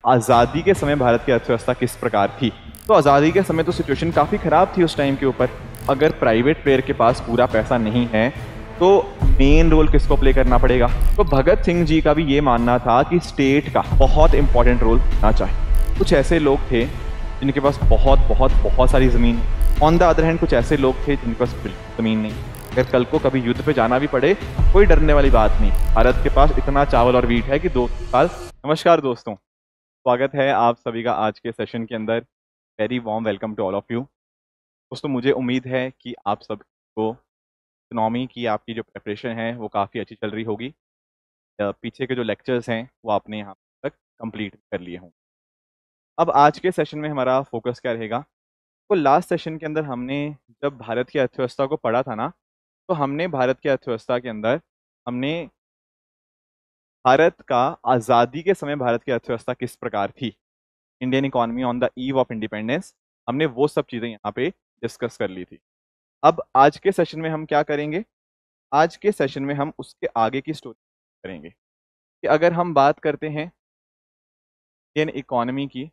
आज़ादी के समय भारत की अर्थव्यवस्था किस प्रकार थी। तो आज़ादी के समय तो सिचुएशन काफ़ी ख़राब थी उस टाइम के ऊपर। अगर प्राइवेट प्लेयर के पास पूरा पैसा नहीं है तो मेन रोल किसको प्ले करना पड़ेगा। तो भगत सिंह जी का भी ये मानना था कि स्टेट का बहुत इंपॉर्टेंट रोल होना चाहिए। कुछ ऐसे लोग थे जिनके पास बहुत बहुत बहुत सारी ज़मीन, ऑन द अदर हैंड कुछ ऐसे लोग थे जिनके पास बिल्कुल ज़मीन नहीं। अगर कल को कभी युद्ध पे जाना भी पड़े कोई डरने वाली बात नहीं, भारत के पास इतना चावल और वीट है कि 2 साल। नमस्कार दोस्तों, स्वागत है आप सभी का आज के सेशन के अंदर। Very warm welcome to all of you. दोस्तों, मुझे उम्मीद है कि आप सबको इकोनॉमी की आपकी जो प्रिपरेशन है वो काफ़ी अच्छी चल रही होगी। पीछे के जो लेक्चर्स हैं वो आपने यहाँ तक कंप्लीट कर लिए हों। अब आज के सेशन में हमारा फोकस क्या रहेगा। तो लास्ट सेशन के अंदर हमने जब भारत की अर्थव्यवस्था को पढ़ा था ना, तो हमने भारत की अर्थव्यवस्था के अंदर हमने भारत का आज़ादी के समय भारत की अर्थव्यवस्था किस प्रकार थी, Indian economy on the eve of independence, हमने वो सब चीज़ें यहाँ पे डिस्कस कर ली थी। अब आज के सेशन में हम क्या करेंगे, आज के सेशन में हम उसके आगे की स्टोरी करेंगे कि अगर हम बात करते हैं इंडियन इकोनॉमी की,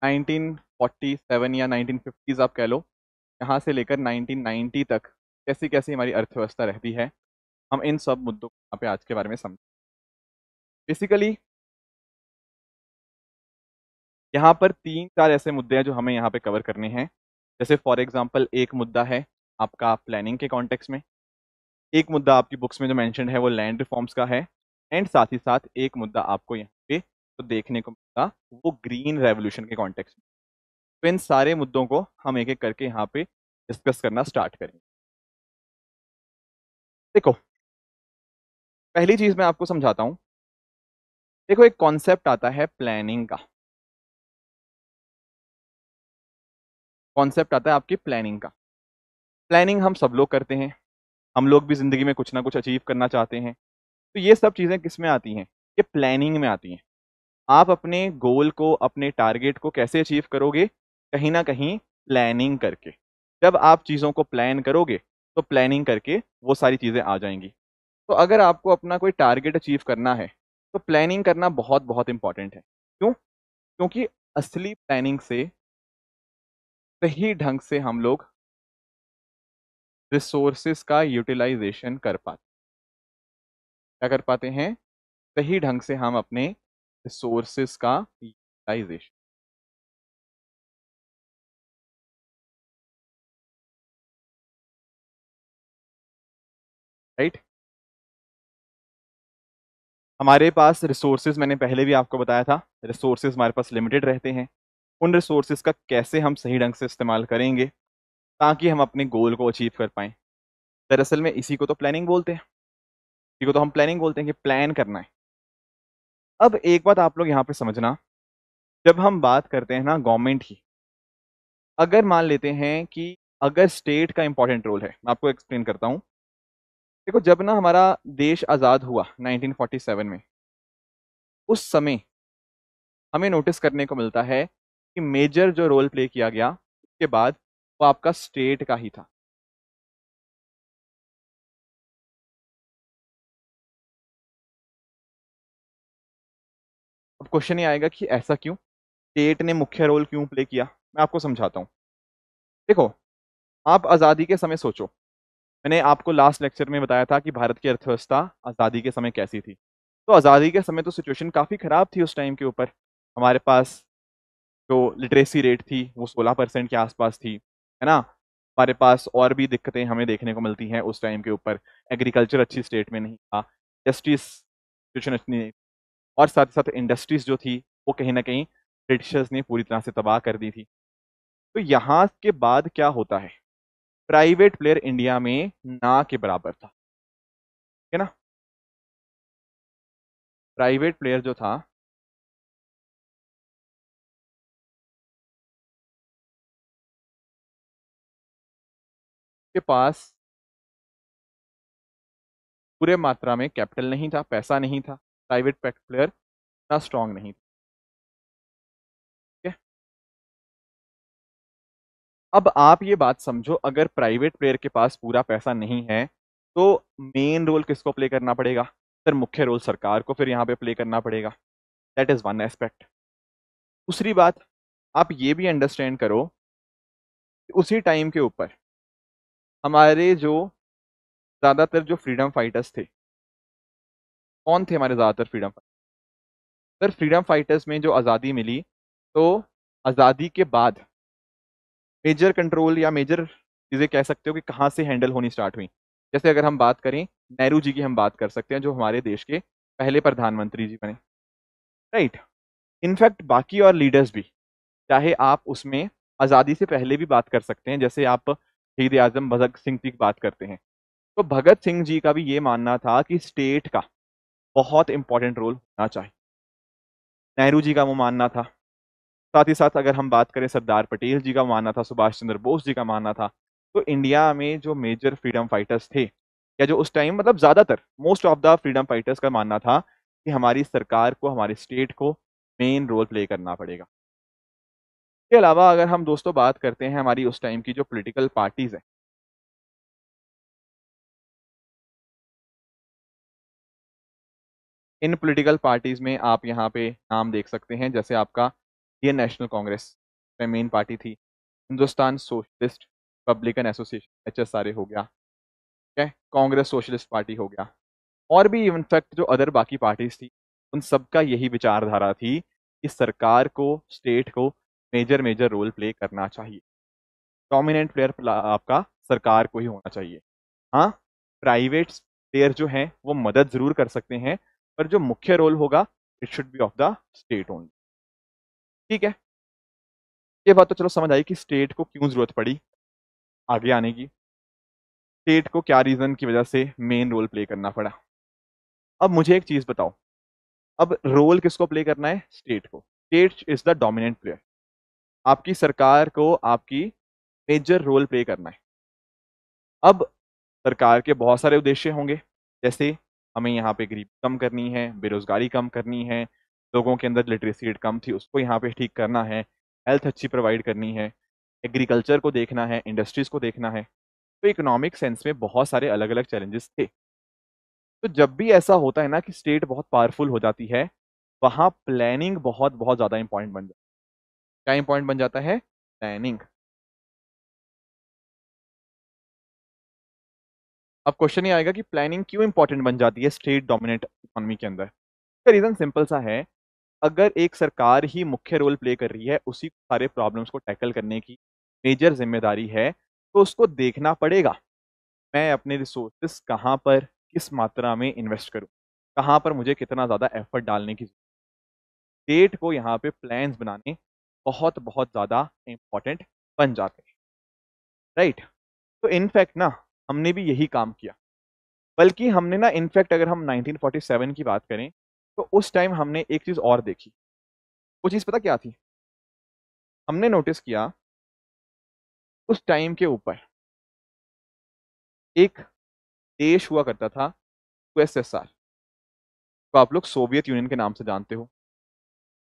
नाइनटीन 47 या 1950s आप कह लो, यहाँ से लेकर 1990 तक कैसी कैसी हमारी अर्थव्यवस्था रहती है, हम इन सब मुद्दों को यहाँ पे आज के बारे में समझ। बेसिकली यहाँ पर 3-4 ऐसे मुद्दे हैं जो हमें यहाँ पे कवर करने हैं। जैसे फॉर एग्जांपल एक मुद्दा है आपका प्लानिंग के कॉन्टेक्स्ट में, एक मुद्दा आपकी बुक्स में जो मेंशन्ड है वो लैंड रिफॉर्म्स का है, एंड साथ ही साथ एक मुद्दा आपको यहाँ पे तो देखने को मिलता वो ग्रीन रेवोल्यूशन के कॉन्टेक्स्ट में। तो इन सारे मुद्दों को हम एक एक करके यहाँ पे डिस्कस करना स्टार्ट करेंगे। देखो, पहली चीज मैं आपको समझाता हूँ। देखो, एक कॉन्सेप्ट आता है प्लानिंग का, कॉन्सेप्ट आता है आपकी प्लानिंग का। प्लानिंग हम सब लोग करते हैं, हम लोग भी जिंदगी में कुछ ना कुछ अचीव करना चाहते हैं। तो ये सब चीजें किस में आती हैं, ये प्लानिंग में आती हैं। आप अपने गोल को, अपने टारगेट को कैसे अचीव करोगे, कहीं ना कहीं प्लानिंग करके। जब आप चीज़ों को प्लान करोगे तो प्लानिंग करके वो सारी चीज़ें आ जाएंगी। तो अगर आपको अपना कोई टारगेट अचीव करना है तो प्लानिंग करना बहुत बहुत इंपॉर्टेंट है। क्यों? क्योंकि असली प्लानिंग से सही ढंग से हम लोग रिसोर्सेज का यूटिलाइजेशन कर पाते। क्या कर पाते हैं? सही ढंग से हम अपने रिसोर्सेज का यूटिलाइजेशन। राइट? हमारे पास रिसोर्सेज, मैंने पहले भी आपको बताया था, रिसोर्सेज हमारे पास लिमिटेड रहते हैं। उन रिसोर्सेज का कैसे हम सही ढंग से इस्तेमाल करेंगे ताकि हम अपने गोल को अचीव कर पाएं। दरअसल में इसी को तो प्लानिंग बोलते हैं, इसी को तो हम प्लानिंग बोलते हैं कि प्लान करना है। अब एक बात आप लोग यहाँ पे समझना, जब हम बात करते हैं ना गवर्नमेंट की, अगर मान लेते हैं कि अगर स्टेट का इंपॉर्टेंट रोल है, मैं आपको एक्सप्लेन करता हूँ। देखो, जब ना हमारा देश आज़ाद हुआ 1947 में, उस समय हमें नोटिस करने को मिलता है कि मेजर जो रोल प्ले किया गया उसके बाद वो आपका स्टेट का ही था। अब क्वेश्चन ये आएगा कि ऐसा क्यों, स्टेट ने मुख्य रोल क्यों प्ले किया। मैं आपको समझाता हूँ। देखो, आप आज़ादी के समय सोचो, मैंने आपको लास्ट लेक्चर में बताया था कि भारत की अर्थव्यवस्था आज़ादी के समय कैसी थी। तो आज़ादी के समय तो सिचुएशन काफ़ी ख़राब थी उस टाइम के ऊपर। हमारे पास जो लिटरेसी रेट थी वो 16% के आसपास थी, है ना। हमारे पास और भी दिक्कतें हमें देखने को मिलती हैं उस टाइम के ऊपर। एग्रीकल्चर अच्छी स्टेट में नहीं था, जस्टिस सिचुएशन अच्छी नहीं, और साथ ही साथ इंडस्ट्रीज जो थी वो कहीं ना कहीं ब्रिटिशर्स ने पूरी तरह से तबाह कर दी थी। तो यहाँ के बाद क्या होता है, प्राइवेट प्लेयर इंडिया में ना के बराबर था, है ना। प्राइवेट प्लेयर जो था के पास पूरे मात्रा में कैपिटल नहीं था, पैसा नहीं था, प्राइवेट प्लेयर इतना स्ट्रांग नहीं था। ठीक है? अब आप ये बात समझो, अगर प्राइवेट प्लेयर के पास पूरा पैसा नहीं है तो मेन रोल किसको प्ले करना पड़ेगा सर? मुख्य रोल सरकार को फिर यहाँ पे प्ले करना पड़ेगा। That is one aspect. दूसरी बात, आप ये भी अंडरस्टैंड करो कि उसी टाइम के ऊपर हमारे जो ज्यादातर जो फ्रीडम फाइटर्स थे, कौन थे हमारे ज्यादातर freedom fighters? Sir freedom fighters में जो आज़ादी मिली, तो आज़ादी के बाद मेजर कंट्रोल या मेजर चीज़ें कह सकते हो कि कहाँ से हैंडल होनी स्टार्ट हुई। जैसे अगर हम बात करें नेहरू जी की, हम बात कर सकते हैं जो हमारे देश के पहले प्रधानमंत्री जी बने, राइट। इनफैक्ट बाकी और लीडर्स भी, चाहे आप उसमें आज़ादी से पहले भी बात कर सकते हैं, जैसे आप शहीद आजम भगत सिंह जी की बात करते हैं, तो भगत सिंह जी का भी ये मानना था कि स्टेट का बहुत इंपॉर्टेंट रोल होना चाहिए। नेहरू जी का वो मानना था। साथ ही साथ अगर हम बात करें सरदार पटेल जी का मानना था, सुभाष चंद्र बोस जी का मानना था। तो इंडिया में जो मेजर फ्रीडम फाइटर्स थे, या जो उस टाइम मतलब ज्यादातर most of the freedom fighters का मानना था कि हमारी सरकार को, हमारे स्टेट को मेन रोल प्ले करना पड़ेगा। इसके अलावा अगर हम दोस्तों बात करते हैं हमारी उस टाइम की जो पॉलिटिकल पार्टीज है, इन पॉलिटिकल पार्टीज में आप यहाँ पे नाम देख सकते हैं, जैसे आपका इंडियन नेशनल कांग्रेस में मेन पार्टी थी, Hindustan socialist Republican association HSRA हो गया, ठीक है, कांग्रेस सोशलिस्ट पार्टी हो गया, और भी इनफैक्ट जो अदर बाकी पार्टीज थी, उन सबका यही विचारधारा थी कि सरकार को, स्टेट को मेजर मेजर रोल प्ले करना चाहिए। डोमिनेंट प्लेयर आपका सरकार को ही होना चाहिए। हाँ, प्राइवेट प्लेयर जो हैं वो मदद जरूर कर सकते हैं, पर जो मुख्य रोल होगा it should be of the state only. ठीक है, ये बात तो चलो समझ आई कि स्टेट को क्यों जरूरत पड़ी आगे आने की, स्टेट को क्या रीजन की वजह से मेन रोल प्ले करना पड़ा। अब मुझे एक चीज बताओ, अब रोल किसको प्ले करना है? स्टेट को। State is the dominant player. आपकी सरकार को आपकी मेजर रोल प्ले करना है। अब सरकार के बहुत सारे उद्देश्य होंगे, जैसे हमें यहाँ पे गरीबी कम करनी है, बेरोजगारी कम करनी है, लोगों के अंदर लिटरेसी रेट कम थी उसको यहाँ पे ठीक करना है, हेल्थ अच्छी प्रोवाइड करनी है, एग्रीकल्चर को देखना है, इंडस्ट्रीज को देखना है। तो इकोनॉमिक सेंस में बहुत सारे अलग अलग चैलेंजेस थे। तो जब भी ऐसा होता है ना कि स्टेट बहुत पावरफुल हो जाती है, वहां प्लानिंग बहुत बहुत ज्यादा इंपॉर्टेंट बन जाता है। क्या इंपॉर्टेंट बन जाता है? प्लानिंग। अब क्वेश्चन ये आएगा कि प्लानिंग क्यों इंपॉर्टेंट बन जाती है स्टेट डोमिनेट इकोनॉमी के अंदर? इसका रीजन सिंपल सा है, अगर एक सरकार ही मुख्य रोल प्ले कर रही है, उसी सारे प्रॉब्लम्स को टैकल करने की मेजर जिम्मेदारी है, तो उसको देखना पड़ेगा मैं अपने रिसोर्सेस कहाँ पर, किस मात्रा में इन्वेस्ट करूँ, कहाँ पर मुझे कितना ज़्यादा एफर्ट डालने की। स्टेट को यहाँ पे प्लान्स बनाने बहुत बहुत ज़्यादा इंपॉर्टेंट बन जाते हैं, राइट। तो इनफैक्ट ना, हमने भी यही काम किया। बल्कि हमने ना, इनफैक्ट अगर हम 1947 की बात करें, तो उस टाइम हमने एक चीज़ और देखी। वो चीज़ पता क्या थी? हमने नोटिस किया उस टाइम के ऊपर एक देश हुआ करता था, USSR, तो आप लोग सोवियत यूनियन के नाम से जानते हो।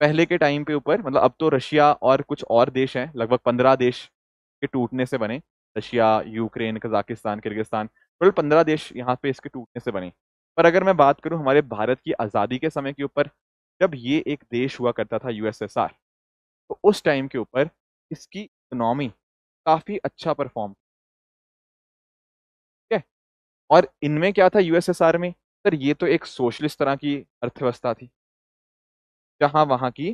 पहले के टाइम पे ऊपर, मतलब अब तो रशिया और कुछ और देश हैं, लगभग 15 देश के टूटने से बने। Russia, Ukraine, Kazakhstan, Kyrgyzstan, total 15 देश यहाँ पे इसके टूटने से बने। पर अगर मैं बात करूँ हमारे भारत की आज़ादी के समय के ऊपर, जब ये एक देश हुआ करता था USSR, तो उस टाइम के ऊपर इसकी इकोनॉमी काफी अच्छा परफॉर्म, ठीक है। और इनमें क्या था USSR में? सर ये तो एक सोशलिस्ट तरह की अर्थव्यवस्था थी, जहां वहां की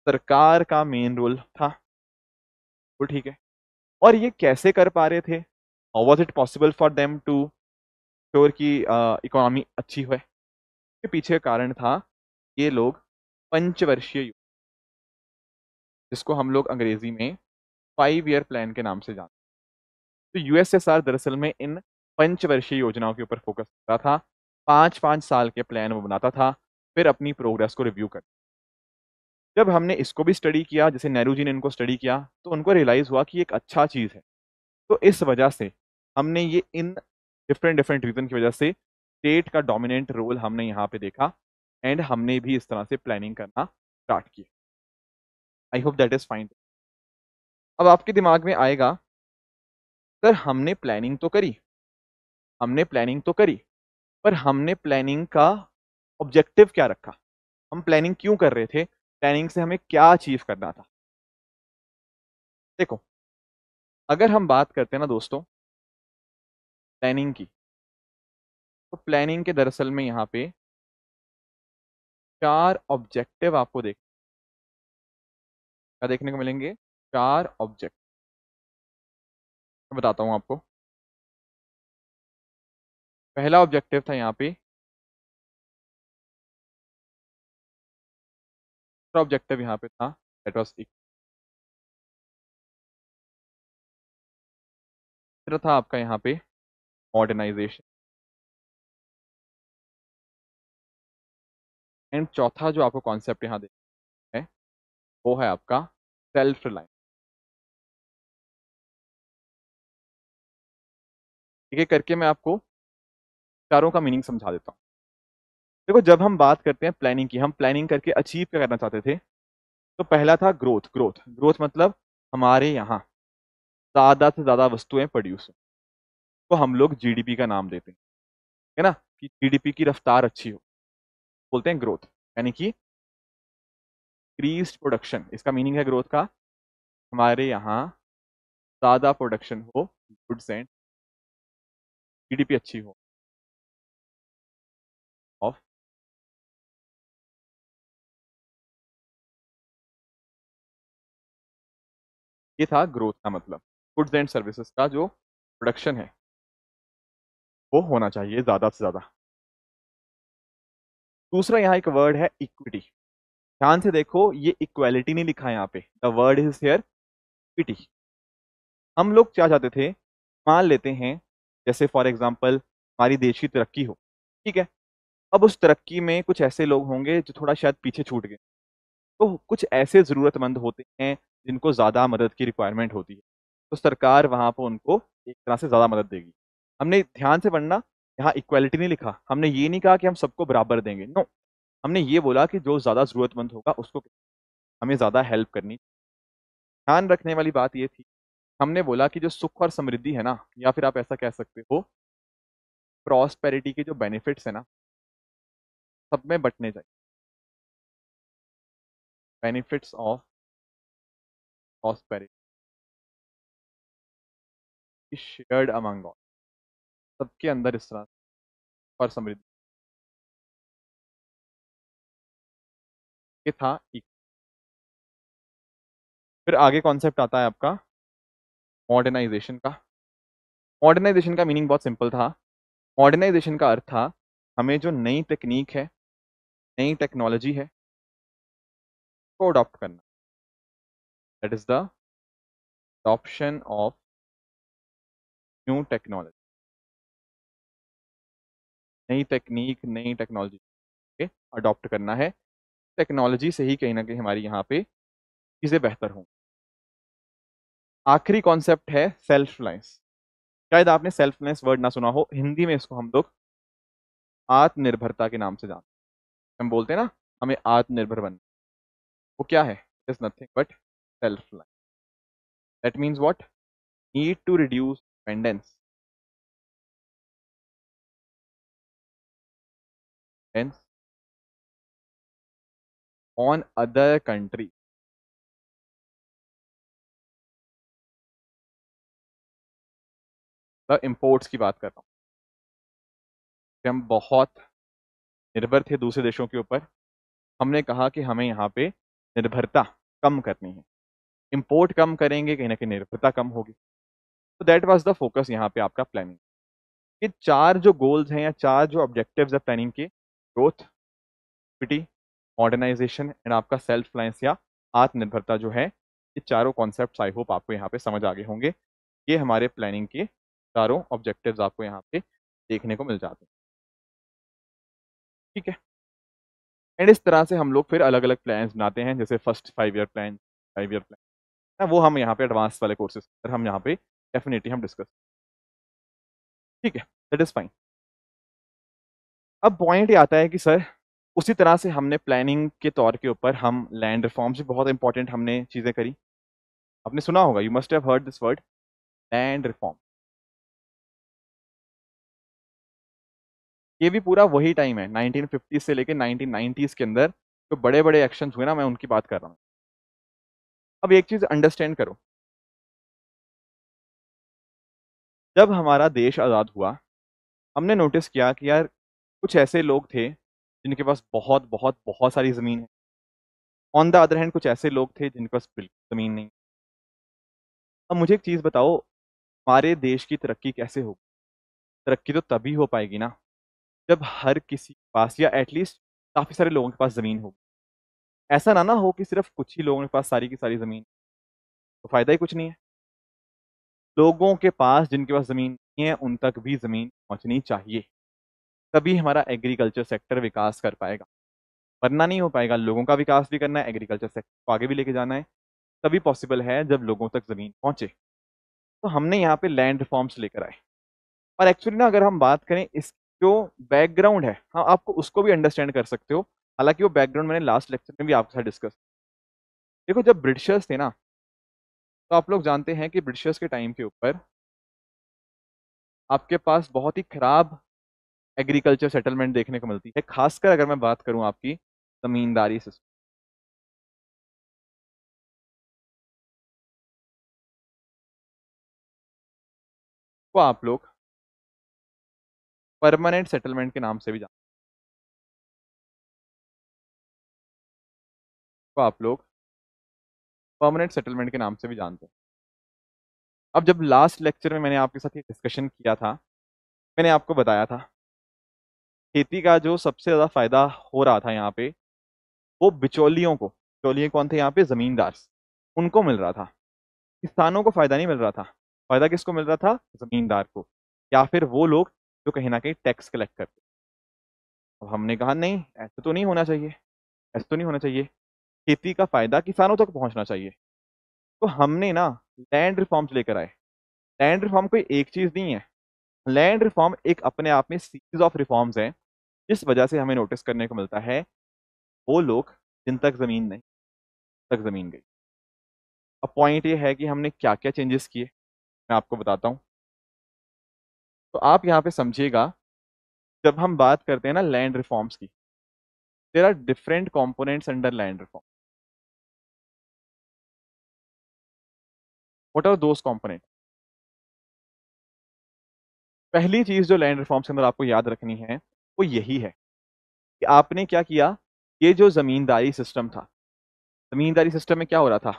सरकार का मेन रोल था। तो ठीक है, और ये कैसे कर पा रहे थे? How was it possible for them to sure की इकोनॉमी अच्छी हो? के पीछे कारण था, ये लोग पंचवर्षीय जिसको हम लोग अंग्रेजी में 5 ईयर प्लान के नाम से जानते हैं। तो USSR दरअसल में इन पंचवर्षीय योजनाओं के ऊपर फोकस करता था। 5-5 साल के प्लान वो बनाता था, फिर अपनी प्रोग्रेस को रिव्यू कर। जब हमने इसको भी स्टडी किया, जैसे नेहरू जी ने इनको स्टडी किया, तो उनको रियलाइज हुआ कि ये एक अच्छा चीज़ है। तो इस वजह से हमने ये इन डिफरेंट डिफरेंट रीजन की वजह से स्टेट का डोमिनेंट रोल हमने यहाँ पे देखा, एंड हमने भी इस तरह से प्लानिंग करना स्टार्ट किया। I hope that is fine. अब आपके दिमाग में आएगा, सर हमने प्लानिंग तो करी, हमने प्लानिंग तो करी, पर हमने प्लानिंग का ऑब्जेक्टिव क्या रखा? हम प्लानिंग क्यों कर रहे थे? प्लानिंग से हमें क्या अचीव करना था? देखो, अगर हम बात करते हैं ना दोस्तों प्लानिंग की, तो प्लानिंग के दरअसल में यहाँ पे 4 ऑब्जेक्टिव आपको क्या देखने को मिलेंगे? 4 ऑब्जेक्ट मैं बताता हूँ आपको। पहला ऑब्जेक्टिव था यहाँ पे, दूसरा ऑब्जेक्टिव यहाँ पे था, दैट वाज तीसरा था आपका यहाँ पे मॉडर्नाइजेशन, एंड चौथा जो आपको कॉन्सेप्ट यहाँ देखना है वो है आपका सेल्फ रिलायंस। ठीक है, करके मैं आपको चारों का मीनिंग समझा देता हूँ। देखो, जब हम बात करते हैं प्लानिंग की, हम प्लानिंग करके अचीव क्या करना चाहते थे? तो पहला था ग्रोथ। ग्रोथ मतलब हमारे यहाँ ज्यादा से ज्यादा वस्तुएं प्रोड्यूस हो, तो हम लोग जीडीपी का नाम देते हैं, है ना, कि जीडीपी की रफ्तार अच्छी हो, बोलते हैं ग्रोथ। यानी कि इंक्रीज्ड प्रोडक्शन, इसका मीनिंग है ग्रोथ का, हमारे यहाँ ज्यादा प्रोडक्शन हो गुड्स एंड जीडीपी अच्छी हो ऑफ। ये था ग्रोथ का मतलब, गुड्स एंड सर्विसेज का जो प्रोडक्शन है वो होना चाहिए ज्यादा से ज्यादा। दूसरा यहाँ एक वर्ड है इक्विटी। ध्यान से देखो, ये इक्वालिटी नहीं लिखा है यहाँ पे, the word is here equity. हम लोग क्या चाहते थे? मान लेते हैं जैसे फॉर एग्जांपल हमारी देश की तरक्की हो, ठीक है, अब उस तरक्की में कुछ ऐसे लोग होंगे जो थोड़ा शायद पीछे छूट गए, तो कुछ ऐसे जरूरतमंद होते हैं जिनको ज्यादा मदद की रिक्वायरमेंट होती है, तो सरकार वहां पर उनको एक तरह से ज्यादा मदद देगी। हमने ध्यान से पढ़ना, यहाँ इक्वालिटी नहीं लिखा, हमने ये नहीं कहा कि हम सबको बराबर देंगे, नो, हमने ये बोला कि जो ज्यादा जरूरतमंद होगा उसको हमें ज्यादा हेल्प करनी। ध्यान रखने वाली बात ये थी, हमने बोला कि जो सुख और समृद्धि है ना, या फिर आप ऐसा कह सकते हो प्रॉस्पेरिटी के जो बेनिफिट्स है ना, सब में बंटने चाहिए। Benefits of prosperity shared among all, सबके अंदर इस तरह और समृद्धि, ये था एक। फिर आगे कॉन्सेप्ट आता है आपका मॉडर्नाइजेशन का। मॉडर्नाइजेशन का मीनिंग बहुत सिंपल था। मॉडर्नाइजेशन का अर्थ था हमें जो नई टेक्निक है, नई टेक्नोलॉजी है, को अडॉप्ट करना। That is the adoption of new technology. नई टेक्निक, नई टेक्नोलॉजी के अडॉप्ट करना है। टेक्नोलॉजी से ही कहीं ना कहीं हमारी यहाँ पे चीज़ें बेहतर हों। आखिरी कॉन्सेप्ट है सेल्फ रिलायंस। शायद आपने सेल्फ रिलायंस वर्ड ना सुना हो, हिंदी में इसको हम लोग आत्मनिर्भरता के नाम से जानते हैं। हम बोलते हैं ना हमें आत्मनिर्भर बनना, वो क्या है? Is nothing but self reliance. That means what? Need to reduce dependence on other country. मतलब इम्पोर्ट्स की बात कर रहा हूँ कि हम बहुत निर्भर थे दूसरे देशों के ऊपर, हमने कहा कि हमें यहाँ पे निर्भरता कम करनी है, इंपोर्ट कम करेंगे कहीं ना कहीं निर्भरता कम होगी। तो दैट वाज द फोकस यहाँ पे आपका प्लानिंग। ये 4 जो गोल्स हैं या 4 जो ऑब्जेक्टिव्स है प्लानिंग के, ग्रोथ, इक्विटी, मॉडर्नाइजेशन एंड आपका सेल्फ रिलायंस या आत्मनिर्भरता जो है, ये चारों कॉन्सेप्ट्स आई होप आपको यहाँ पे समझ आ गए होंगे। ये हमारे प्लानिंग के चारों ऑब्जेक्टिव्स आपको यहाँ पे देखने को मिल जाते हैं। ठीक है, एंड इस तरह से हम लोग फिर अलग अलग प्लान्स बनाते हैं, जैसे first 5 year plan, 5 year plan ना, वो हम यहाँ पे एडवांस वाले कोर्सेज पर हम यहाँ पे डेफिनेटली हम डिस्कस। ठीक है, दैट इज फाइन। अब पॉइंट ये आता है कि सर उसी तरह से हमने प्लानिंग के तौर के ऊपर हम लैंड रिफॉर्म्स भी बहुत इंपॉर्टेंट हमने चीज़ें करी। आपने सुना होगा, you must have heard this word, land reform. ये भी पूरा वही टाइम है 1950 से लेके 1990s के अंदर जो बड़े बड़े एक्शन हुए ना, मैं उनकी बात कर रहा हूँ। अब एक चीज अंडरस्टैंड करो, जब हमारा देश आज़ाद हुआ हमने नोटिस किया कि यार कुछ ऐसे लोग थे जिनके पास बहुत बहुत बहुत सारी ज़मीन है। ऑन द अदर हैंड कुछ ऐसे लोग थे जिनके पास बिल्कुल ज़मीन नहीं। अब मुझे एक चीज़ बताओ, हमारे देश की तरक्की कैसे होगी? तरक्की तो तभी हो पाएगी ना जब हर किसी के पास या एटलीस्ट काफ़ी सारे लोगों के पास ज़मीन होगी। ऐसा ना हो कि सिर्फ कुछ ही लोगों के पास सारी की सारी ज़मीन, तो फ़ायदा ही कुछ नहीं है। लोगों के पास जिनके पास ज़मीन नहीं है उन तक भी ज़मीन पहुंचनी चाहिए, तभी हमारा एग्रीकल्चर सेक्टर विकास कर पाएगा, वरना नहीं हो पाएगा। लोगों का विकास भी करना है, एग्रीकल्चर सेक्टर को आगे भी लेके जाना है, तभी पॉसिबल है जब लोगों तक ज़मीन पहुंचे। तो हमने यहाँ पे लैंड रिफॉर्म्स लेकर आए। और एक्चुअली ना अगर हम बात करें इस जो बैकग्राउंड है, हाँ आपको उसको भी अंडरस्टैंड कर सकते हो। हालांकि वो बैकग्राउंड मैंने लास्ट लेक्चर में भी आपके साथ डिस्कस। देखो जब ब्रिटिशर्स थे ना, तो आप लोग जानते हैं कि ब्रिटिशर्स के टाइम के ऊपर आपके पास बहुत ही खराब एग्रीकल्चर सेटलमेंट देखने को मिलती है, खासकर अगर मैं बात करूं आपकी जमींदारी सिस्टम। को आप लोग परमानेंट सेटलमेंट के नाम से भी जानते को आप लोग परमानेंट सेटलमेंट के नाम से भी जानते हैं। अब जब लास्ट लेक्चर में मैंने आपके साथ ये डिस्कशन किया था, मैंने आपको बताया था खेती का जो सबसे ज्यादा फायदा हो रहा था यहाँ पे, वो बिचौलियों को, बिचौलिए कौन थे यहाँ पे? जमींदार, उनको मिल रहा था। किसानों को फायदा नहीं मिल रहा था। फायदा किसको मिल रहा था? जमींदार को, या फिर वो लोग जो कहीं ना कहीं टैक्स कलेक्ट करते। अब हमने कहा नहीं, ऐसे तो नहीं होना चाहिए, ऐसे तो नहीं होना चाहिए, खेती का फायदा किसानों तक पहुंचना चाहिए। तो हमने ना लैंड रिफॉर्म्स लेकर आए। लैंड रिफॉर्म कोई एक चीज नहीं है, लैंड रिफॉर्म एक अपने आप में सीरीज ऑफ रिफॉर्म्स हैं, जिस वजह से हमें नोटिस करने को मिलता है वो लोग जिन तक जमीन नहीं, तक जमीन गई। अब पॉइंट ये है कि हमने क्या क्या चेंजेस किए, मैं आपको बताता हूँ। तो आप यहाँ पे समझिएगा, जब हम बात करते हैं ना लैंड रिफॉर्म्स की, there are different components under land reform. What are those component? पहली चीज जो लैंड रिफॉर्म्स के अंदर आपको याद रखनी है वो यही है कि आपने क्या किया। ये जो जमींदारी सिस्टम था, जमींदारी सिस्टम में क्या हो रहा था,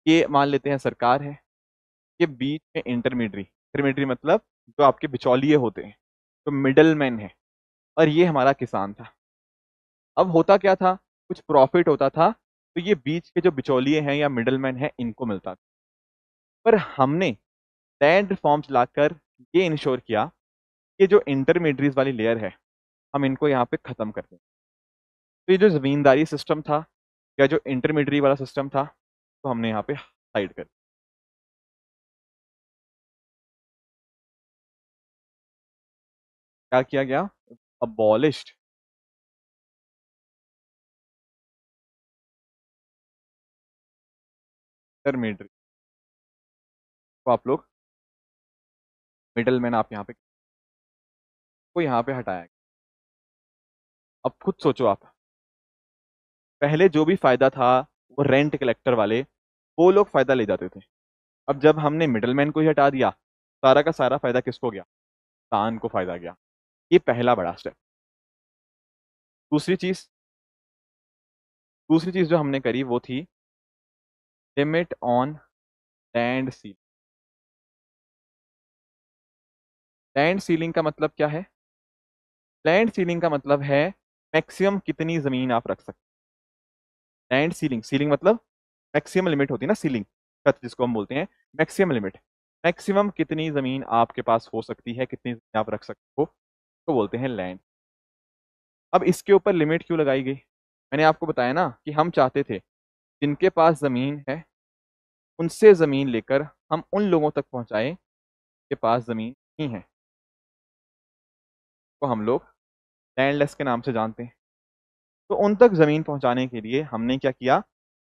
ये मान लेते हैं सरकार है, ये बीच में इंटरमीडियरी, इंटरमीडियरी मतलब जो आपके बिचौलिए होते हैं, जो मिडल मैन है, और ये हमारा किसान था। अब होता क्या था, कुछ प्रॉफिट होता था तो ये बीच के जो बिचौलिए हैं या मिडल मैन है इनको मिलता था। पर हमने लैंड रिफॉर्म्स लाकर ये इंश्योर किया कि जो इंटरमीडियरीज वाली लेयर है हम इनको यहाँ पे खत्म कर दें। तो ये जो जमींदारी सिस्टम था या जो इंटरमीडियरी वाला सिस्टम था, तो हमने यहाँ पे साइड कर दिया। क्या किया गया? अबॉलिश्ड इंटरमीडियरी को, आप लोग मिडल मैन आप यहाँ पे को यहाँ पे हटाया गया। अब खुद सोचो आप, पहले जो भी फायदा था वो रेंट कलेक्टर वाले, वो लोग फायदा ले जाते थे। अब जब हमने मिडलमैन को ही हटा दिया, सारा का सारा फायदा किसको गया? किसान को फायदा गया। ये पहला बड़ा स्टेप। दूसरी चीज, दूसरी चीज जो हमने करी वो थी limit on land ceiling. Land ceiling का मतलब क्या है? लैंड सीलिंग का मतलब है मैक्सिमम कितनी जमीन आप रख सकते। लैंड सीलिंग, सीलिंग मतलब मैक्सिमम लिमिट होती है ना, सीलिंग छत जिसको हम बोलते हैं, मैक्सिमम लिमिट। मैक्सिमम कितनी जमीन आपके पास हो सकती है, कितनी जमीन आप रख सकते हो, तो बोलते हैं लैंड। अब इसके ऊपर लिमिट क्यों लगाई गई? मैंने आपको बताया ना कि हम चाहते थे जिनके पास जमीन है उनसे जमीन लेकर हम उन लोगों तक पहुंचाएं के पास जमीन नहीं है, तो हम लोग लैंडलेस के नाम से जानते हैं। तो उन तक जमीन पहुंचाने के लिए हमने क्या किया,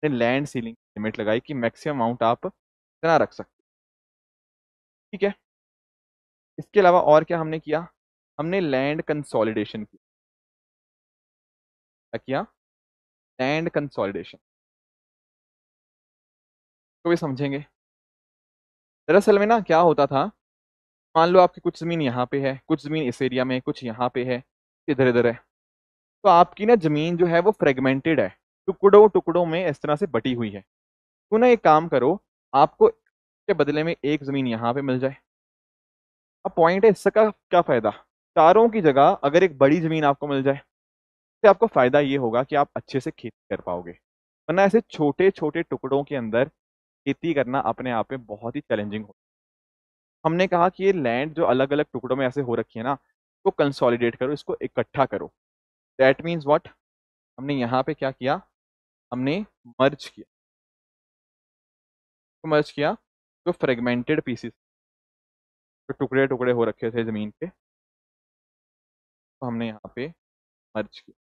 लैंड सीलिंग लिमिट लगाई कि मैक्सिमम अमाउंट आप इतना रख सकते। ठीक है, इसके अलावा और क्या हमने किया? हमने लैंड कंसोलिडेशन की। क्या किया? लैंड कंसोलिडेशन को भी समझेंगे। दरअसल में ना क्या होता था, मान लो आपकी कुछ जमीन यहाँ पे है, कुछ जमीन इस एरिया में, कुछ यहाँ पे है, इधर इधर है। तो आपकी ना जमीन जो है वो फ्रेगमेंटेड है, टुकड़ों टुकड़ों में इस तरह से बटी हुई है। तो ना एक काम करो, आपको के बदले में एक जमीन यहाँ पे मिल जाए। अब पॉइंट है इसका क्या फायदा, चारों की जगह अगर एक बड़ी जमीन आपको मिल जाए तो आपको फायदा ये होगा कि आप अच्छे से खेती कर पाओगे। वरना ऐसे छोटे छोटे टुकड़ों के अंदर खेती करना अपने आप में बहुत ही चैलेंजिंग हो। हमने कहा कि ये लैंड जो अलग अलग टुकड़ों में ऐसे हो रखी है ना, इसको कंसोलिडेट करो, इसको इकट्ठा करो। दैट मीन्स व्हाट, हमने यहाँ पे क्या किया, हमने मर्ज किया। तो मर्ज किया जो फ्रेगमेंटेड पीसेस, जो टुकड़े टुकड़े हो रखे थे जमीन के, तो हमने यहाँ पे मर्ज किया।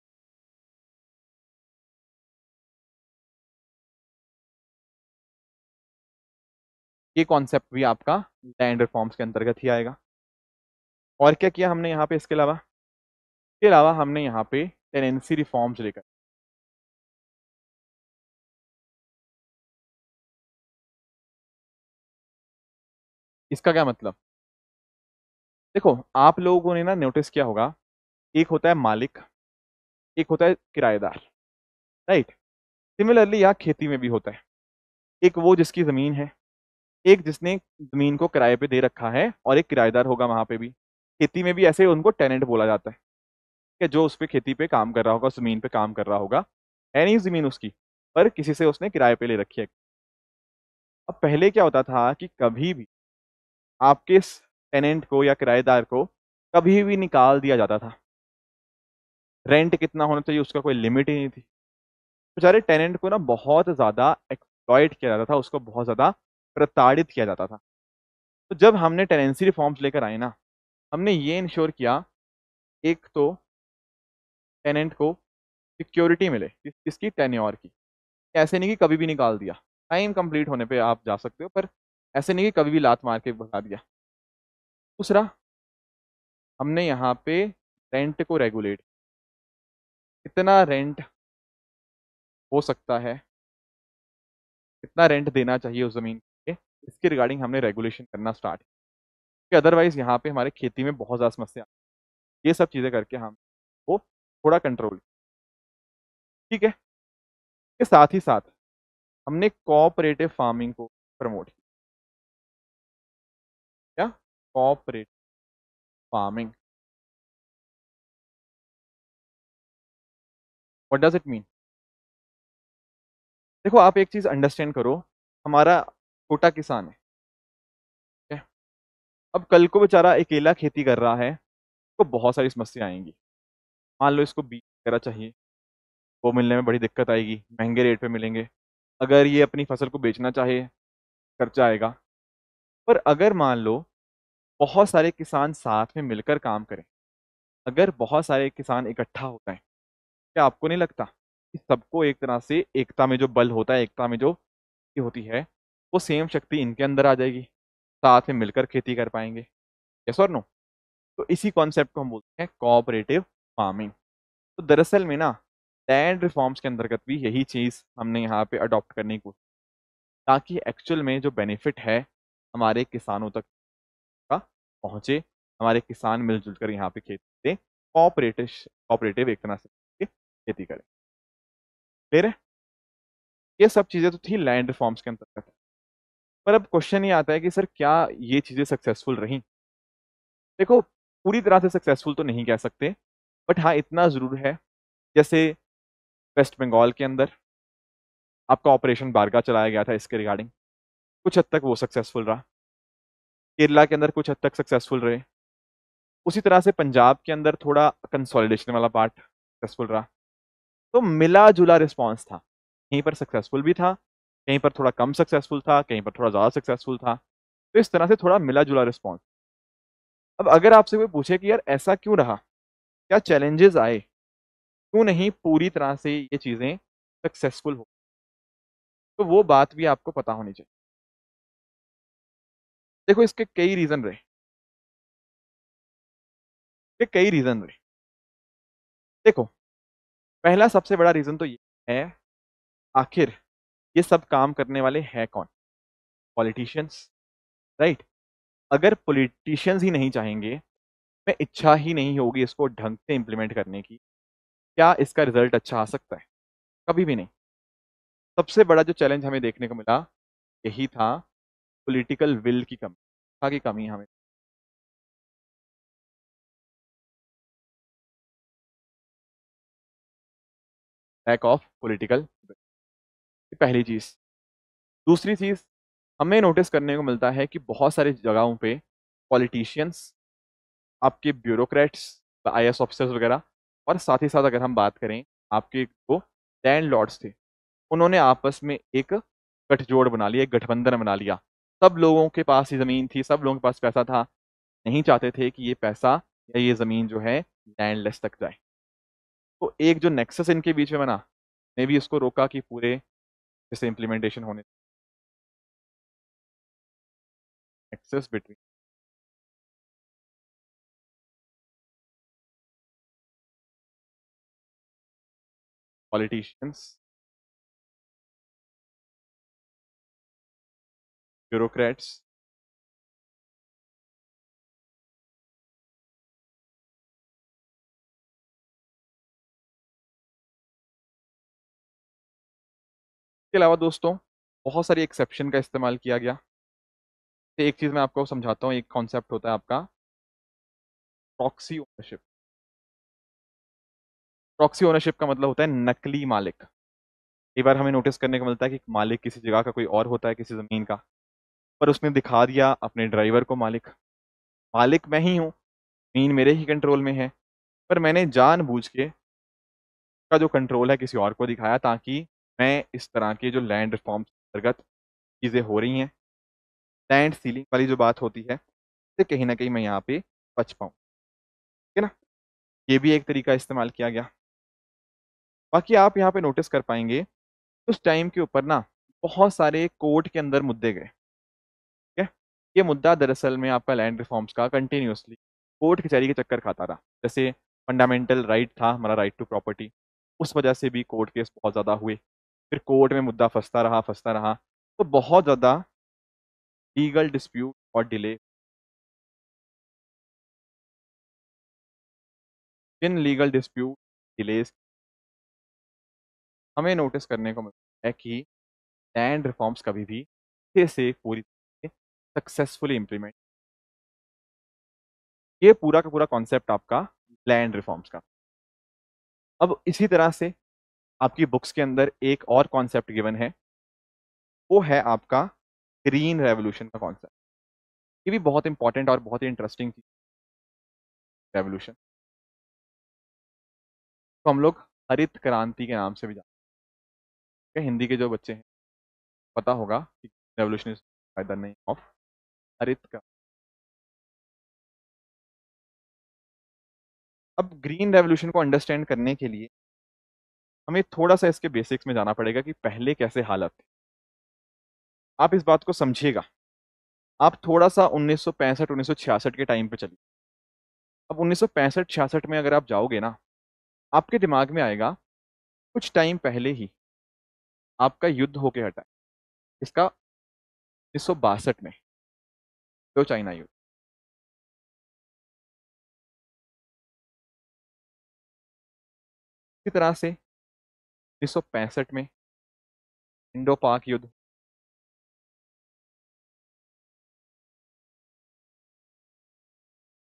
ये कॉन्सेप्ट भी आपका लैंड रिफॉर्म्स के अंतर्गत ही आएगा। और क्या किया हमने यहाँ पे इसके अलावा हमने यहाँ पे टेनेंसी रिफॉर्म्स लेकर। इसका क्या मतलब, देखो आप लोगों ने ना नोटिस किया होगा, एक होता है मालिक, एक होता है किराएदार, राइट। सिमिलरली यहाँ खेती में भी होता है, एक वो जिसकी जमीन है, एक जिसने जमीन को किराए पे दे रखा है, और एक किराएदार होगा वहां पे भी। खेती में भी ऐसे उनको टेनेंट बोला जाता है, कि जो उस पे खेती पे काम कर रहा होगा, उस जमीन पे काम कर रहा होगा, है नहीं जमीन उसकी, पर किसी से उसने किराए पे ले रखी है। अब पहले क्या होता था कि कभी भी आपके इस टेनेंट को या किराएदार को कभी भी निकाल दिया जाता था। रेंट कितना होना चाहिए उसका कोई लिमिट ही नहीं थी। बेचारे टेनेंट को ना बहुत ज्यादा एक्सप्लॉइट किया जाता था, उसको बहुत ज्यादा प्रताड़ित किया जाता था। तो जब हमने टेनेंसी रिफॉर्म्स लेकर आए ना, हमने ये इंश्योर किया, एक तो टेनेंट को सिक्योरिटी मिले किसकी, टेन्योर की। ऐसे नहीं कि कभी भी निकाल दिया, टाइम कंप्लीट होने पे आप जा सकते हो, पर ऐसे नहीं कि कभी भी लात मार के भगा दिया। दूसरा, हमने यहाँ पे रेंट को रेगुलेट, कितना रेंट हो सकता है, कितना रेंट देना चाहिए उस जमीन के, इसके रिगार्डिंग हमने रेगुलेशन करना स्टार्ट किया। अदरवाइज यहाँ पे हमारे खेती में बहुत ज़्यादा समस्या, ये सब चीज़ें करके हम वो थोड़ा कंट्रोल, ठीक है। के साथ ही साथ हमने कोऑपरेटिव फार्मिंग को प्रमोट किया। क्या? Cooperative farming, what does it mean? देखो आप एक चीज अंडरस्टैंड करो, हमारा छोटा किसान है, ठीक है? अब कल को बेचारा अकेला खेती कर रहा है, तो बहुत सारी समस्या आएंगी। मान लो इसको बीज वगैरह चाहिए, वो मिलने में बड़ी दिक्कत आएगी, महंगे रेट पे मिलेंगे। अगर ये अपनी फसल को बेचना चाहे, खर्चा आएगा। पर अगर मान लो बहुत सारे किसान साथ में मिलकर काम करें, अगर बहुत सारे किसान इकट्ठा होता है, क्या आपको नहीं लगता कि सबको एक तरह से एकता में जो बल होता है, एकता में जो शक्ति होती है, वो सेम शक्ति इनके अंदर आ जाएगी, साथ में मिलकर खेती कर पाएंगे। यस और नो? तो इसी कॉन्सेप्ट को हम बोलते हैं कोऑपरेटिव फार्मिंग। तो दरअसल में ना लैंड रिफॉर्म्स के अंतर्गत भी यही चीज हमने यहाँ पे अडॉप्ट करने की कोशिश, ताकि एक्चुअल में जो बेनिफिट है हमारे किसानों तक का पहुंचे, हमारे किसान मिलजुल कर यहाँ पे खेती करें, कोऑपरेटिव कोऑपरेटिव एक तरह से खेती करें। क्लियर है? ये सब चीजें तो थी लैंड रिफॉर्म्स के अंतर्गत। पर अब क्वेश्चन ये आता है कि सर क्या ये चीजें सक्सेसफुल रही? देखो पूरी तरह से सक्सेसफुल तो नहीं कह सकते, बट हाँ इतना जरूर है, जैसे वेस्ट बंगाल के अंदर आपका ऑपरेशन बारगा चलाया गया था इसके रिगार्डिंग, कुछ हद तक वो सक्सेसफुल रहा। केरला के अंदर कुछ हद तक सक्सेसफुल रहे। उसी तरह से पंजाब के अंदर थोड़ा कंसोलिडेशन वाला पार्ट सक्सेसफुल रहा। तो मिला जुला रिस्पॉन्स था, कहीं पर सक्सेसफुल भी था, कहीं पर थोड़ा कम सक्सेसफुल था, कहीं पर थोड़ा ज़्यादा सक्सेसफुल था। तो इस तरह से थोड़ा मिला जुला रिस्पॉन्स। अब अगर आपसे कोई पूछे कि यार ऐसा क्यों रहा, क्या चैलेंजेस आए, क्यों नहीं पूरी तरह से ये चीज़ें सक्सेसफुल हो, तो वो बात भी आपको पता होनी चाहिए। देखो इसके कई रीज़न रहे। के कई रीजन रहे। देखो, पहला सबसे बड़ा रीजन तो ये है, आखिर ये सब काम करने वाले हैं कौन? Politicians, right. अगर पॉलिटिशियंस ही नहीं चाहेंगे, में इच्छा ही नहीं होगी इसको ढंग से इम्प्लीमेंट करने की, क्या इसका रिजल्ट अच्छा आ सकता है? कभी भी नहीं। सबसे बड़ा जो चैलेंज हमें देखने को मिला यही था, पॉलिटिकल विल की कमी, की कमी हमें। लैक ऑफ पॉलिटिकल, पहली चीज। दूसरी चीज, हमें नोटिस करने को मिलता है कि बहुत सारी जगहों पे पॉलिटिशियंस, आपके ब्यूरोक्रेट्स, आईएएस ऑफिसर्स वगैरह, और साथ ही साथ अगर हम बात करें आपके जो लैंडलॉर्ड्स थे, उन्होंने आपस में एक गठजोड़ बना लिया, एक गठबंधन बना लिया। सब लोगों के पास ही जमीन थी, सब लोगों के पास पैसा था, नहीं चाहते थे कि ये पैसा या ये जमीन जो है लैंडलेस तक जाए। तो एक जो नेक्सस इनके बीच में बना, ने भी इसको रोका कि पूरे जैसे इम्प्लीमेंटेशन होने, नेक्सस बिटवीन पॉलिटिशियंस, ब्यूरोक्रेट्स, के अलावा दोस्तों बहुत सारी एक्सेप्शन का इस्तेमाल किया गया। तो एक चीज मैं आपको समझाता हूँ, एक कॉन्सेप्ट होता है आपका प्रॉक्सी ओनरशिप। प्रॉक्सी ओनरशिप का मतलब होता है नकली मालिक। कई बार हमें नोटिस करने को मिलता है कि मालिक किसी जगह का कोई और होता है, किसी जमीन का, पर उसने दिखा दिया अपने ड्राइवर को मालिक। मालिक मैं ही हूँ, जमीन मेरे ही कंट्रोल में है, पर मैंने जानबूझ के का जो कंट्रोल है किसी और को दिखाया, ताकि मैं इस तरह के जो लैंड रिफॉर्म्स अंतर्गत चीजें हो रही हैं, लैंड सीलिंग वाली जो बात होती है, तो कहीं ना कहीं मैं यहाँ पे बच पाऊँ। ठीक है ना? ये भी एक तरीका इस्तेमाल किया गया। बाकी आप यहाँ पे नोटिस कर पाएंगे उस टाइम के ऊपर ना बहुत सारे कोर्ट के अंदर मुद्दे गए। ठीक है? ये मुद्दा दरअसल में आपका लैंड रिफॉर्म्स का कंटिन्यूअसली कोर्ट कचहरी के चक्कर खाता रहा। जैसे फंडामेंटल राइट था हमारा, राइट टू प्रॉपर्टी, उस वजह से भी कोर्ट केस बहुत ज़्यादा हुए। फिर कोर्ट में मुद्दा फंसता रहा, फंसता रहा, तो बहुत ज़्यादा लीगल डिस्प्यूट और delay. In legal dispute delays हमें नोटिस करने को मिलता है कि लैंड रिफॉर्म्स कभी भी अच्छे से पूरी सक्सेसफुली इम्प्लीमेंट, ये पूरा का पूरा कॉन्सेप्ट आपका लैंड रिफॉर्म्स का। अब इसी तरह से आपकी बुक्स के अंदर एक और कॉन्सेप्ट गिवन है, वो है आपका ग्रीन रेवोल्यूशन का कॉन्सेप्ट। ये भी बहुत इंपॉर्टेंट और बहुत ही इंटरेस्टिंग चीज, रेवोल्यूशन तो हम लोग हरित क्रांति के नाम से भी जानते हैं। हिंदी के जो बच्चे हैं पता होगा कि revolution is by the name of हरित क्रांति। अब ग्रीन रेवोल्यूशन को अंडरस्टैंड करने के लिए हमें थोड़ा सा इसके बेसिक्स में जाना पड़ेगा कि पहले कैसे हालत थी। आप इस बात को समझिएगा, आप थोड़ा सा 1965 1966 के टाइम पे चलिए। अब 1965 66 में अगर आप जाओगे ना, आपके दिमाग में आएगा कुछ टाइम पहले ही आपका युद्ध होके हटा है, इसका 1962 में, दो चाइना युद्ध। इसी तरह से 1965 में इंडो पाक युद्ध।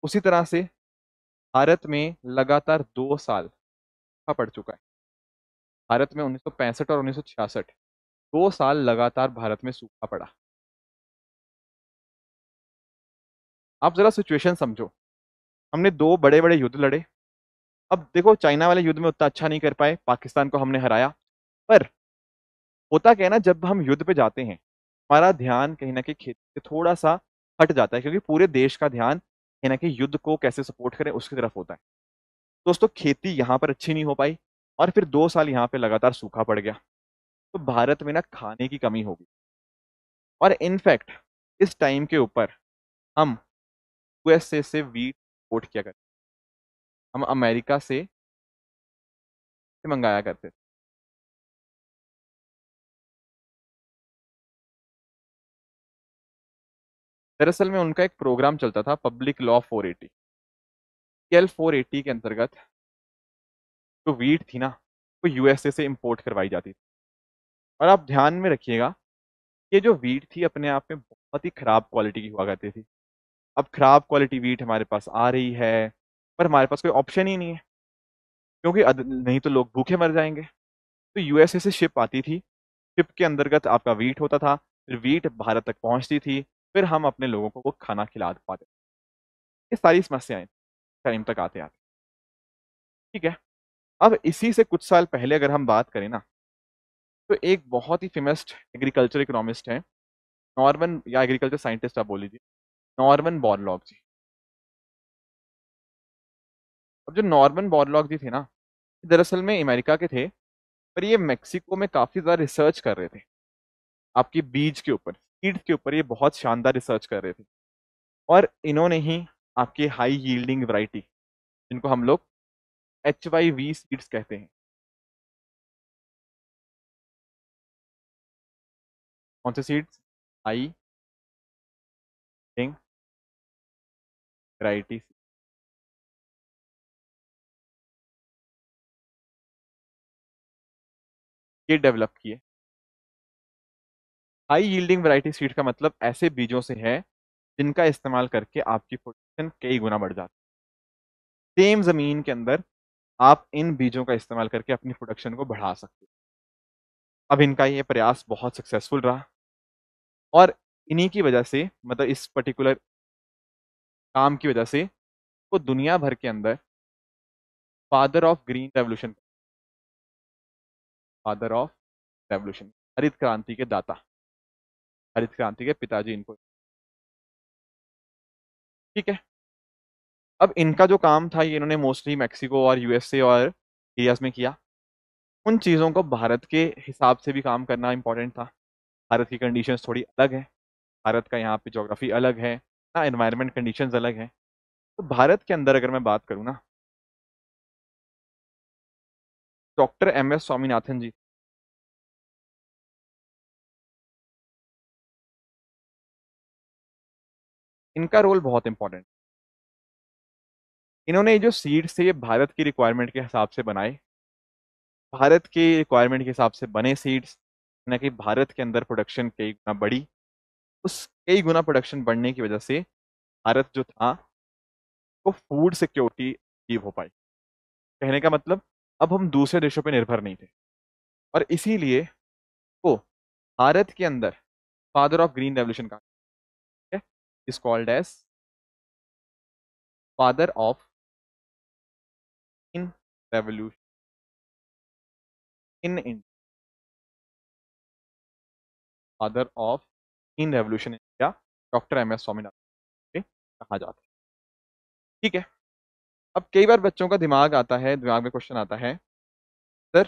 उसी तरह से भारत में लगातार 2 साल का पड़ चुका है। भारत में 1965 और 1966, 2 साल लगातार भारत में सूखा पड़ा। आप जरा सिचुएशन समझो, हमने दो बड़े बड़े युद्ध लड़े। अब देखो, चाइना वाले युद्ध में उतना अच्छा नहीं कर पाए, पाकिस्तान को हमने हराया, पर होता क्या है ना, जब हम युद्ध पे जाते हैं हमारा ध्यान कहीं ना कहीं खेती से थोड़ा सा हट जाता है, क्योंकि पूरे देश का ध्यान कहीं ना कहीं युद्ध को कैसे सपोर्ट करें उसकी तरफ होता है। दोस्तों, खेती यहाँ पर अच्छी नहीं हो पाई, और फिर 2 साल यहाँ पे लगातार सूखा पड़ गया, तो भारत में ना खाने की कमी होगी। और इनफैक्ट इस टाइम के ऊपर हम यूएसए से वीट इंपोर्ट किया करते, हम अमेरिका से मंगाया करते थे। दरअसल में उनका एक प्रोग्राम चलता था, पब्लिक लॉ 480। एल 480 के अंतर्गत जो वीट थी ना, वो यूएसए से इंपोर्ट करवाई जाती थी। और आप ध्यान में रखिएगा, ये जो वीट थी अपने आप में बहुत ही खराब क्वालिटी की हुआ करती थी। अब खराब क्वालिटी वीट हमारे पास आ रही है, पर हमारे पास कोई ऑप्शन ही नहीं है, क्योंकि नहीं तो लोग भूखे मर जाएंगे। तो यूएसए से शिप आती थी, शिप के अंतर्गत आपका वीट होता था, फिर वीट भारत तक पहुंचती थी, फिर हम अपने लोगों को वो खाना खिला पाते। ये सारी समस्याएं टाइम तक आते आते, ठीक है। अब इसी से कुछ साल पहले अगर हम बात करें ना, तो एक बहुत ही फेमस एग्रीकल्चर इकोनॉमिस्ट है, नॉर्मन, या एग्रीकल्चर साइंटिस्ट आप बोल लीजिए, नॉर्मन बोरलॉग जी। अब जो नॉर्मन बोरलॉग जी थे ना, दरअसल में अमेरिका के थे, पर ये मेक्सिको में काफी ज्यादा रिसर्च कर रहे थे आपकी बीज के ऊपर, सीड्स के ऊपर। ये बहुत शानदार रिसर्च कर रहे थे, और इन्होंने ही आपकी हाई यील्डिंग वैरायटी, जिनको हम लोग HYV सीड्स कहते हैं। कौन से सीड्स? हाई यील्डिंग वैरायटी, ये डेवलप किए। हाई यील्डिंग वैरायटी सीड का मतलब ऐसे बीजों से है जिनका इस्तेमाल करके आपकी प्रोडक्शन कई गुना बढ़ जाती है। सेम जमीन के अंदर आप इन बीजों का इस्तेमाल करके अपनी प्रोडक्शन को बढ़ा सकते हो। अब इनका ये प्रयास बहुत सक्सेसफुल रहा, और इन्हीं की वजह से, मतलब इस पर्टिकुलर काम की वजह से, वो दुनिया भर के अंदर father of green revolution, father of revolution, हरित क्रांति के दाता, हरित क्रांति के पिताजी इनको, ठीक है। अब इनका जो काम था, ये इन्होंने मोस्टली मैक्सिको और यूएसए और एरियाज में किया। उन चीज़ों को भारत के हिसाब से भी काम करना इंपॉर्टेंट था। भारत की कंडीशंस थोड़ी अलग है, भारत का यहाँ पे ज्योग्राफी अलग है ना, एनवायरनमेंट कंडीशंस अलग हैं। तो भारत के अंदर अगर मैं बात करूँ ना, डॉक्टर MS स्वामीनाथन जी, इनका रोल बहुत इंपॉर्टेंट। इन्होंने ये जो सीड्स थे, ये भारत की रिक्वायरमेंट के हिसाब से बनाए, भारत के रिक्वायरमेंट के हिसाब से बने सीड्स, ना कि भारत के अंदर प्रोडक्शन कई गुना बढ़ी। उस कई गुना प्रोडक्शन बढ़ने की वजह से भारत जो था, वो फूड सिक्योरिटी अचीव हो पाई। कहने का मतलब, अब हम दूसरे देशों पे निर्भर नहीं थे, और इसीलिए वो भारत के अंदर फादर ऑफ ग्रीन रेवोल्यूशन का है, is called as father of in revolution in India, father of in revolution India, doctor MS Swaminathan से कहा जाता है, ठीक है। अब कई बार बच्चों का दिमाग में क्वेश्चन आता है, सर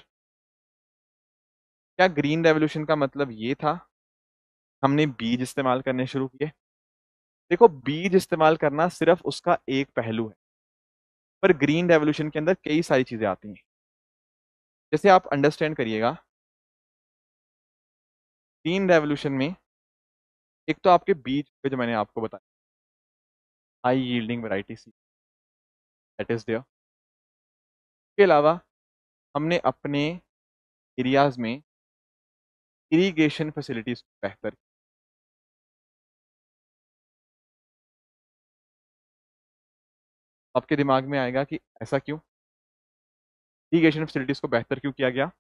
क्या ग्रीन रेवोल्यूशन का मतलब ये था, हमने बीज इस्तेमाल करने शुरू किए? देखो, बीज इस्तेमाल करना सिर्फ उसका एक पहलू है, पर ग्रीन रेवोल्यूशन के अंदर कई सारी चीजें आती हैं। जैसे आप अंडरस्टैंड करिएगा, ग्रीन रेवोल्यूशन में एक तो आपके बीज पे जो मैंने आपको बताया, high yielding variety seed, that is there. इसके अलावा हमने अपने एरियाज में इरिगेशन फैसिलिटीज को बेहतर, आपके दिमाग में आएगा कि ऐसा क्यों, इरिगेशन फैसिलिटीज को बेहतर क्यों किया गया?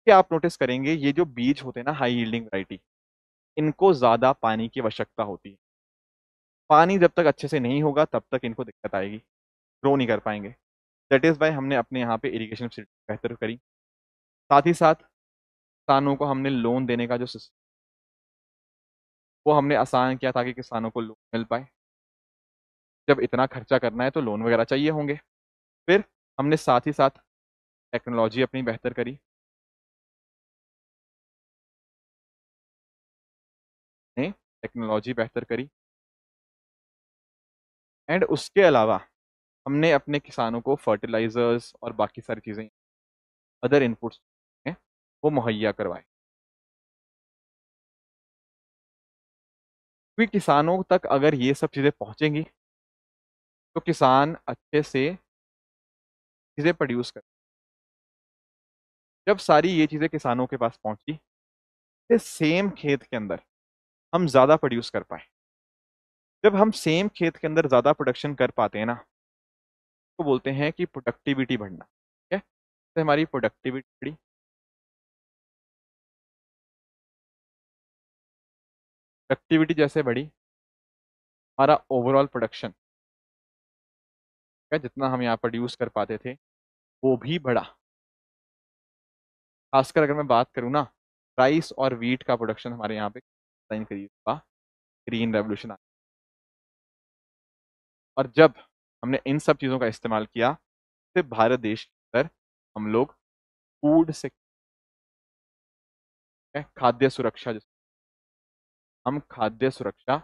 कि आप नोटिस करेंगे, ये जो बीज होते हैं ना, हाई यील्डिंग वैरायटी, इनको ज्यादा पानी की आवश्यकता होती है। पानी जब तक अच्छे से नहीं होगा तब तक इनको दिक्कत आएगी, ग्रो नहीं कर पाएंगे। दैट इज वाई हमने अपने यहाँ पे इरिगेशन फैसिलिटी बेहतर करी। साथ ही साथ किसानों को हमने लोन देने का जो सिस्टम, वो हमने आसान किया ताकि किसानों को लोन मिल पाए। जब इतना खर्चा करना है तो लोन वगैरह चाहिए होंगे। फिर हमने साथ ही साथ टेक्नोलॉजी अपनी बेहतर करी, ने टेक्नोलॉजी बेहतर करी, एंड उसके अलावा हमने अपने किसानों को फर्टिलाइजर्स और बाकी सारी चीज़ें, अदर इनपुट्स हैं, वो मुहैया करवाए, क्योंकि किसानों तक अगर ये सब चीज़ें पहुंचेंगी तो किसान अच्छे से चीज़ें प्रोड्यूस कर। जब सारी ये चीज़ें किसानों के पास पहुंची, तो सेम खेत के अंदर हम ज़्यादा प्रोड्यूस कर पाए। जब हम सेम खेत के अंदर ज़्यादा प्रोडक्शन कर पाते हैं ना, तो बोलते हैं कि प्रोडक्टिविटी बढ़ना। ठीक है, तो हमारी प्रोडक्टिविटी बढ़ी, प्रोडक्टिविटी जैसे बढ़ी, हमारा ओवरऑल प्रोडक्शन है जितना हम यहाँ प्रोड्यूस कर पाते थे वो भी बढ़ा। खासकर अगर मैं बात करूँ ना, राइस और वीट का प्रोडक्शन हमारे यहाँ पे इंक्रीज हुआ, ग्रीन रेवोल्यूशन आ। और जब हमने इन सब चीज़ों का इस्तेमाल किया, सिर्फ भारत देश के अंदर हम लोग फूड से, खाद्य सुरक्षा, जिस हम खाद्य सुरक्षा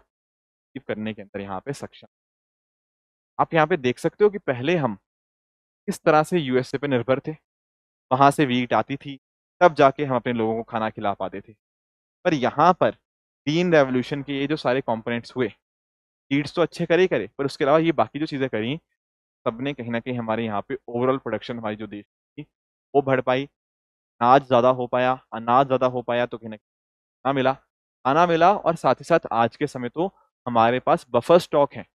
करने के अंदर यहाँ पे सक्षम। आप यहाँ पे देख सकते हो कि पहले हम किस तरह से यूएसए पे निर्भर थे, वहां से वीट आती थी, तब जाके हम अपने लोगों को खाना खिला पाते थे। पर यहाँ पर ग्रीन रेवोल्यूशन के ये जो सारे कंपोनेंट्स हुए, सीड्स तो अच्छे करे ही करे, पर उसके अलावा ये बाकी जो चीज़ें करी, सबने कहीं ना कहीं हमारे यहाँ पे ओवरऑल प्रोडक्शन हमारी जो देश की वो बढ़ पाई। अनाज ज़्यादा हो पाया, अनाज ज़्यादा हो पाया तो कहीं ना कहीं खाना मिला, खाना मिला, और साथ ही साथ आज के समय तो हमारे पास बफर स्टॉक है।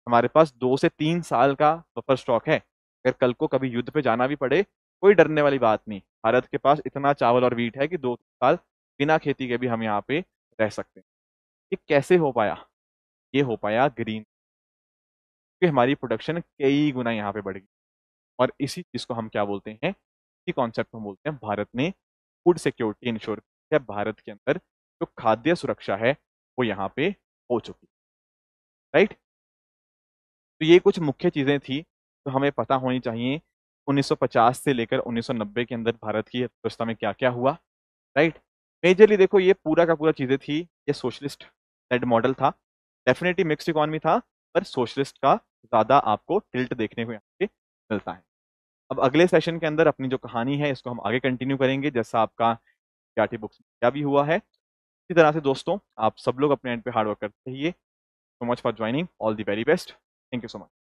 हमारे पास 2 से 3 साल का बफर स्टॉक है। अगर कल को कभी युद्ध पे जाना भी पड़े, कोई डरने वाली बात नहीं। भारत के पास इतना चावल और वीट है कि 2 साल बिना खेती के भी हम यहाँ पे रह सकते हैं। ये कैसे हो पाया? ये हो पाया ग्रीन, क्योंकि हमारी प्रोडक्शन कई गुना यहाँ पे बढ़ गई। और इसी चीज को हम क्या बोलते हैं, इसी कॉन्सेप्ट हम बोलते हैं भारत ने फूड सिक्योरिटी इंश्योर किया। भारत के अंदर जो खाद्य सुरक्षा है वो यहाँ पे हो चुकी, राइट। तो ये कुछ मुख्य चीजें थी तो हमें पता होनी चाहिए 1950 से लेकर 1990 के अंदर भारत की अर्थव्यवस्था में क्या क्या हुआ, राइट। मेजरली देखो ये पूरा का पूरा चीजें थी, ये सोशलिस्ट लेड मॉडल था। डेफिनेटली मिक्स्ड इकोनॉमी था, पर सोशलिस्ट का ज्यादा आपको टिल्ट देखने को यहाँ पे मिलता है। अब अगले सेशन के अंदर अपनी जो कहानी है इसको हम आगे कंटिन्यू करेंगे, जैसा आपका सीआरटी बुक्स में क्या भी हुआ है। इसी तरह से दोस्तों आप सब लोग अपने एंड पे हार्ड वर्क करते रहिए। So much for joining, all the very best, thank you so much.